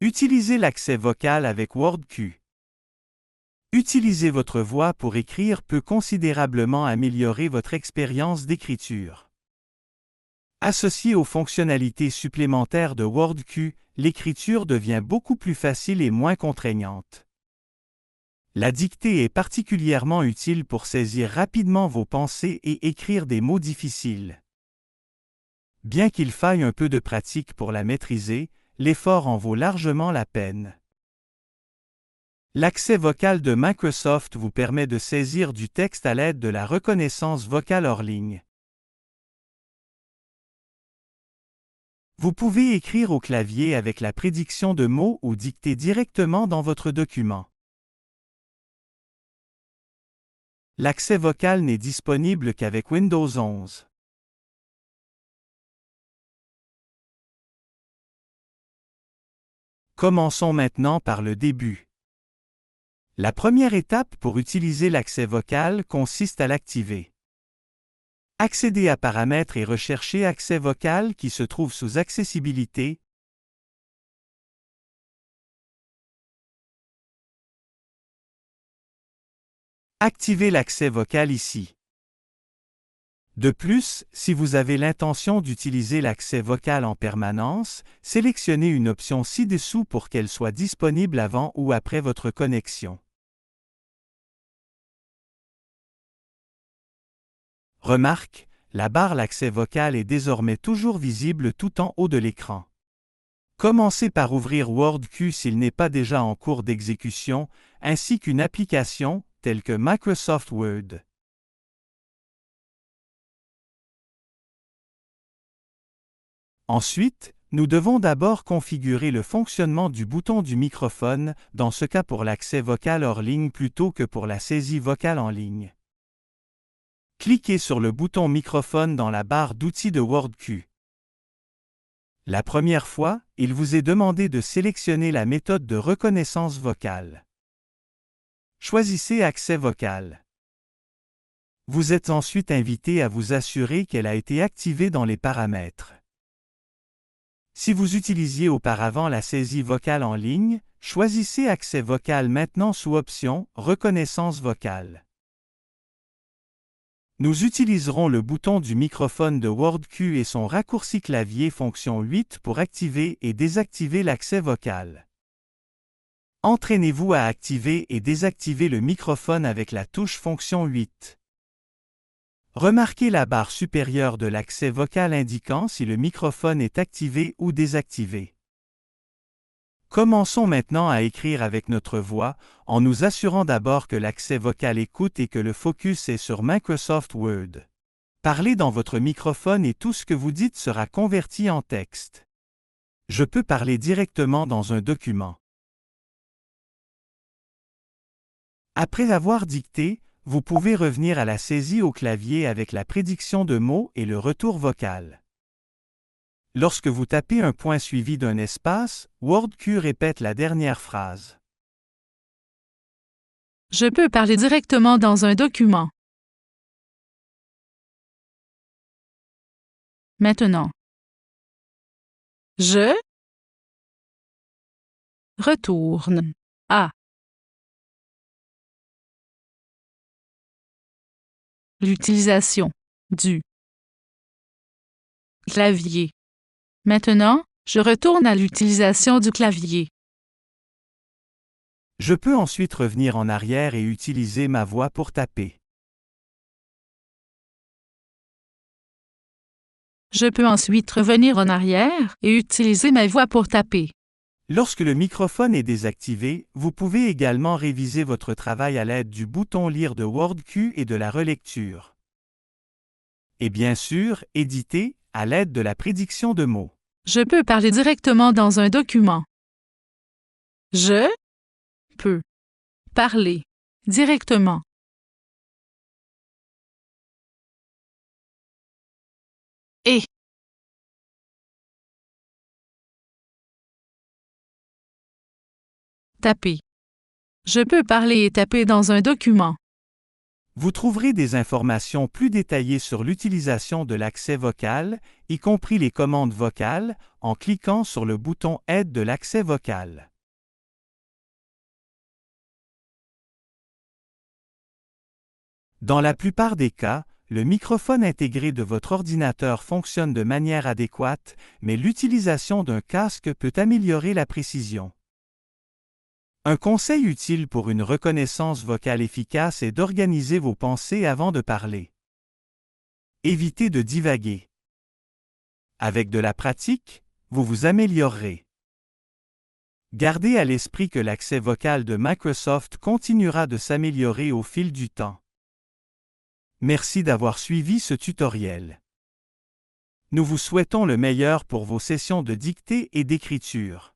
Utilisez l'accès vocal avec WordQ. Utiliser votre voix pour écrire peut considérablement améliorer votre expérience d'écriture. Associé aux fonctionnalités supplémentaires de WordQ, l'écriture devient beaucoup plus facile et moins contraignante. La dictée est particulièrement utile pour saisir rapidement vos pensées et écrire des mots difficiles. Bien qu'il faille un peu de pratique pour la maîtriser, l'effort en vaut largement la peine. L'accès vocal de Microsoft vous permet de saisir du texte à l'aide de la reconnaissance vocale hors ligne. Vous pouvez écrire au clavier avec la prédiction de mots ou dicter directement dans votre document. L'accès vocal n'est disponible qu'avec Windows 11. Commençons maintenant par le début. La première étape pour utiliser l'accès vocal consiste à l'activer. Accédez à Paramètres et recherchez Accès vocal qui se trouve sous Accessibilité. Activez l'accès vocal ici. De plus, si vous avez l'intention d'utiliser l'accès vocal en permanence, sélectionnez une option ci-dessous pour qu'elle soit disponible avant ou après votre connexion. Remarque, la barre L'accès vocal est désormais toujours visible tout en haut de l'écran. Commencez par ouvrir WordQ s'il n'est pas déjà en cours d'exécution, ainsi qu'une application, telle que Microsoft Word. Ensuite, nous devons d'abord configurer le fonctionnement du bouton du microphone, dans ce cas pour l'accès vocal hors ligne plutôt que pour la saisie vocale en ligne. Cliquez sur le bouton microphone dans la barre d'outils de WordQ. La première fois, il vous est demandé de sélectionner la méthode de reconnaissance vocale. Choisissez Accès vocal. Vous êtes ensuite invité à vous assurer qu'elle a été activée dans les paramètres. Si vous utilisiez auparavant la saisie vocale en ligne, choisissez Accès vocal maintenant sous Options, Reconnaissance vocale. Nous utiliserons le bouton du microphone de WordQ et son raccourci clavier fonction 8 pour activer et désactiver l'accès vocal. Entraînez-vous à activer et désactiver le microphone avec la touche fonction 8. Remarquez la barre supérieure de l'accès vocal indiquant si le microphone est activé ou désactivé. Commençons maintenant à écrire avec notre voix, en nous assurant d'abord que l'accès vocal écoute et que le focus est sur Microsoft Word. Parlez dans votre microphone et tout ce que vous dites sera converti en texte. Je peux parler directement dans un document. Après avoir dicté, vous pouvez revenir à la saisie au clavier avec la prédiction de mots et le retour vocal. Lorsque vous tapez un point suivi d'un espace, WordQ répète la dernière phrase. Je peux parler directement dans un document. Maintenant. Je retourne à l'utilisation du clavier. Maintenant, je retourne à l'utilisation du clavier. Je peux ensuite revenir en arrière et utiliser ma voix pour taper. Je peux ensuite revenir en arrière et utiliser ma voix pour taper. Lorsque le microphone est désactivé, vous pouvez également réviser votre travail à l'aide du bouton Lire de WordQ et de la relecture. Et bien sûr, éditer à l'aide de la prédiction de mots. Je peux parler directement dans un document. Je peux parler directement. Et taper. Je peux parler et taper dans un document. Vous trouverez des informations plus détaillées sur l'utilisation de l'accès vocal, y compris les commandes vocales, en cliquant sur le bouton Aide de l'accès vocal. Dans la plupart des cas, le microphone intégré de votre ordinateur fonctionne de manière adéquate, mais l'utilisation d'un casque peut améliorer la précision. Un conseil utile pour une reconnaissance vocale efficace est d'organiser vos pensées avant de parler. Évitez de divaguer. Avec de la pratique, vous vous améliorerez. Gardez à l'esprit que l'accès vocal de Microsoft continuera de s'améliorer au fil du temps. Merci d'avoir suivi ce tutoriel. Nous vous souhaitons le meilleur pour vos sessions de dictée et d'écriture.